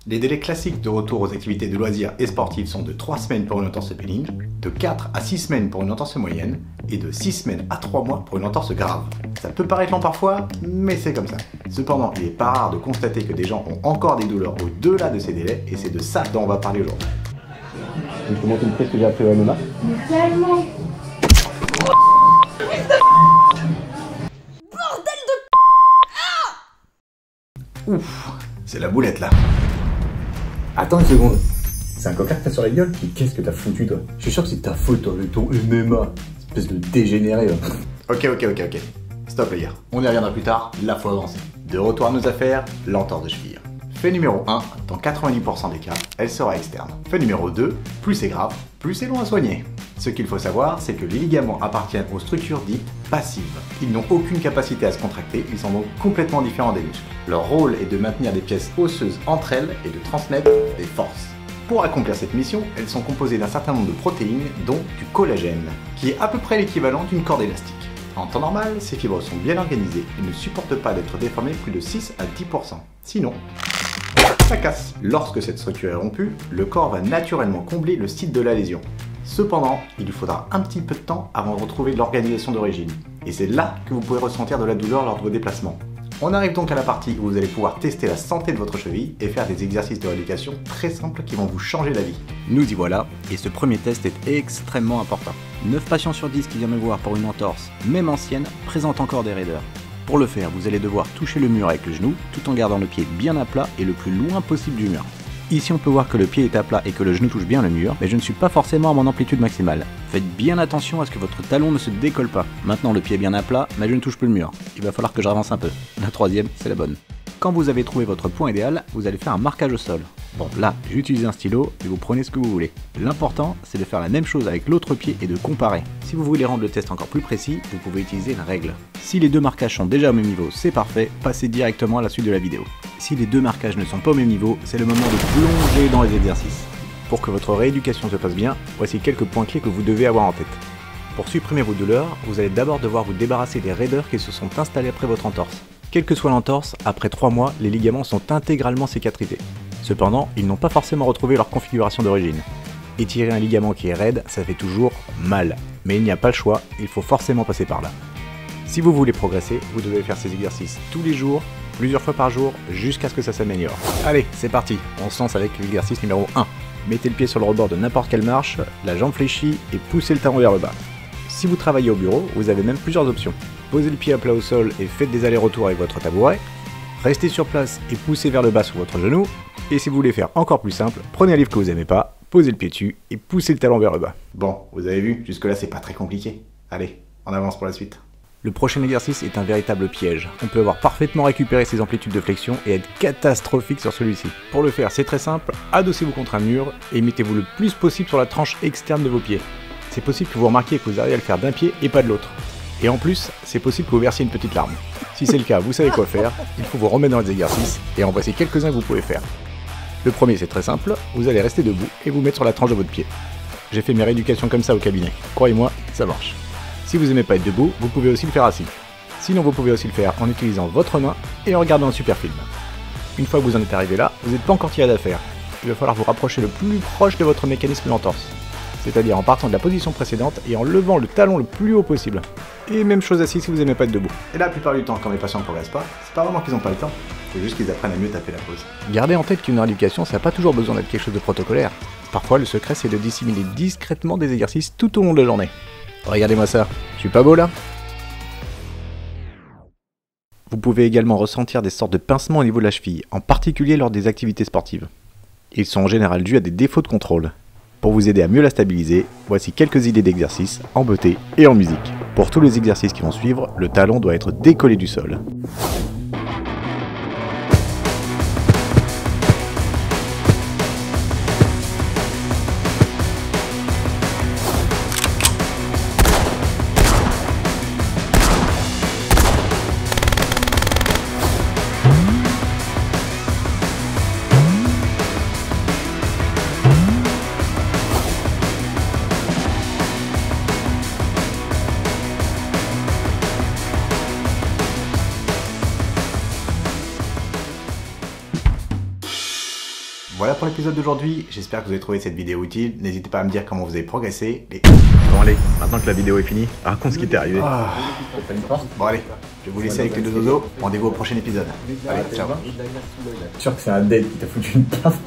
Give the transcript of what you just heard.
Les délais classiques de retour aux activités de loisirs et sportives sont de 3 semaines pour une entorse pénible, de 4 à 6 semaines pour une entorse moyenne, et de 6 semaines à 3 mois pour une entorse grave. Ça peut paraître long parfois, mais c'est comme ça. Cependant, il n'est pas rare de constater que des gens ont encore des douleurs au-delà de ces délais, et c'est de ça dont on va parler aujourd'hui. Tu peux monter une prise que j'ai appris au MMA? Mais tellement. Ouf, c'est la boulette là. Attends une seconde. C'est un coquin que t'as sur la gueule? Mais qu'est-ce que t'as foutu toi? Je suis sûr que c'est ta faute toi, avec ton MMA. Espèce de dégénéré là. Ok. Stop les gars, on y reviendra plus tard, la fois avancée. De retour à nos affaires, l'entorse de cheville. Fait numéro 1, dans 90% des cas, elle sera externe. Fait numéro 2, plus c'est grave, plus c'est long à soigner. Ce qu'il faut savoir, c'est que les ligaments appartiennent aux structures dites passives. Ils n'ont aucune capacité à se contracter, ils sont donc complètement différents des muscles. Leur rôle est de maintenir des pièces osseuses entre elles et de transmettre des forces. Pour accomplir cette mission, elles sont composées d'un certain nombre de protéines, dont du collagène, qui est à peu près l'équivalent d'une corde élastique. En temps normal, ces fibres sont bien organisées et ne supportent pas d'être déformées plus de 6 à 10%. Sinon, ça casse. Lorsque cette structure est rompue, le corps va naturellement combler le site de la lésion. Cependant, il lui faudra un petit peu de temps avant de retrouver l'organisation d'origine. Et c'est là que vous pouvez ressentir de la douleur lors de vos déplacements. On arrive donc à la partie où vous allez pouvoir tester la santé de votre cheville et faire des exercices de rééducation très simples qui vont vous changer la vie. Nous y voilà, et ce premier test est extrêmement important. 9 patients sur 10 qui viennent me voir pour une entorse, même ancienne, présentent encore des raideurs. Pour le faire, vous allez devoir toucher le mur avec le genou, tout en gardant le pied bien à plat et le plus loin possible du mur. Ici on peut voir que le pied est à plat et que le genou touche bien le mur, mais je ne suis pas forcément à mon amplitude maximale. Faites bien attention à ce que votre talon ne se décolle pas. Maintenant le pied est bien à plat, mais je ne touche plus le mur. Il va falloir que je avance un peu. La troisième, c'est la bonne. Quand vous avez trouvé votre point idéal, vous allez faire un marquage au sol. Bon là, j'ai utilisé un stylo et vous prenez ce que vous voulez. L'important, c'est de faire la même chose avec l'autre pied et de comparer. Si vous voulez rendre le test encore plus précis, vous pouvez utiliser une règle. Si les deux marquages sont déjà au même niveau, c'est parfait, passez directement à la suite de la vidéo. Si les deux marquages ne sont pas au même niveau, c'est le moment de plonger dans les exercices. Pour que votre rééducation se passe bien, voici quelques points clés que vous devez avoir en tête. Pour supprimer vos douleurs, vous allez d'abord devoir vous débarrasser des raideurs qui se sont installées après votre entorse. Quelle que soit l'entorse, après 3 mois, les ligaments sont intégralement cicatrisés. Cependant, ils n'ont pas forcément retrouvé leur configuration d'origine. Étirer un ligament qui est raide, ça fait toujours mal. Mais il n'y a pas le choix, il faut forcément passer par là. Si vous voulez progresser, vous devez faire ces exercices tous les jours, plusieurs fois par jour, jusqu'à ce que ça s'améliore. Allez, c'est parti, on se lance avec l'exercice numéro 1. Mettez le pied sur le rebord de n'importe quelle marche, la jambe fléchie et poussez le talon vers le bas. Si vous travaillez au bureau, vous avez même plusieurs options. Posez le pied à plat au sol et faites des allers-retours avec votre tabouret. Restez sur place et poussez vers le bas sur votre genou. Et si vous voulez faire encore plus simple, prenez un livre que vous n'aimez pas, posez le pied dessus et poussez le talon vers le bas. Bon, vous avez vu, jusque-là c'est pas très compliqué. Allez, on avance pour la suite. Le prochain exercice est un véritable piège. On peut avoir parfaitement récupéré ses amplitudes de flexion et être catastrophique sur celui-ci. Pour le faire, c'est très simple, adossez-vous contre un mur et mettez-vous le plus possible sur la tranche externe de vos pieds. C'est possible que vous remarquiez que vous arrivez à le faire d'un pied et pas de l'autre. Et en plus, c'est possible que vous versiez une petite larme. Si c'est le cas, vous savez quoi faire, il faut vous remettre dans les exercices et en voici quelques-uns que vous pouvez faire. Le premier c'est très simple, vous allez rester debout et vous mettre sur la tranche de votre pied. J'ai fait mes rééducations comme ça au cabinet, croyez-moi, ça marche. Si vous n'aimez pas être debout, vous pouvez aussi le faire assis. Sinon vous pouvez aussi le faire en utilisant votre main et en regardant un super film. Une fois que vous en êtes arrivé là, vous n'êtes pas encore tiré d'affaire. Il va falloir vous rapprocher le plus proche de votre mécanisme d'entorse. C'est-à-dire en partant de la position précédente et en levant le talon le plus haut possible. Et même chose assis si vous n'aimez pas être debout. Et la plupart du temps, quand mes patients ne progressent pas, c'est pas vraiment qu'ils n'ont pas le temps, faut juste qu'ils apprennent à mieux taper la pause. Gardez en tête qu'une rééducation, ça n'a pas toujours besoin d'être quelque chose de protocolaire. Parfois, le secret, c'est de dissimuler discrètement des exercices tout au long de la journée. Regardez-moi ça, je suis pas beau là? Vous pouvez également ressentir des sortes de pincements au niveau de la cheville, en particulier lors des activités sportives. Ils sont en général dus à des défauts de contrôle. Pour vous aider à mieux la stabiliser, voici quelques idées d'exercices en beauté et en musique. Pour tous les exercices qui vont suivre, le talon doit être décollé du sol. Voilà pour l'épisode d'aujourd'hui, j'espère que vous avez trouvé cette vidéo utile. N'hésitez pas à me dire comment vous avez progressé. Bon allez, maintenant que la vidéo est finie, raconte ce qui t'est arrivé. Bon allez, je vais vous laisser avec les deux dodos. Rendez-vous au prochain épisode. Allez, ciao. Je suis sûr que c'est un date qui t'a foutu une paf.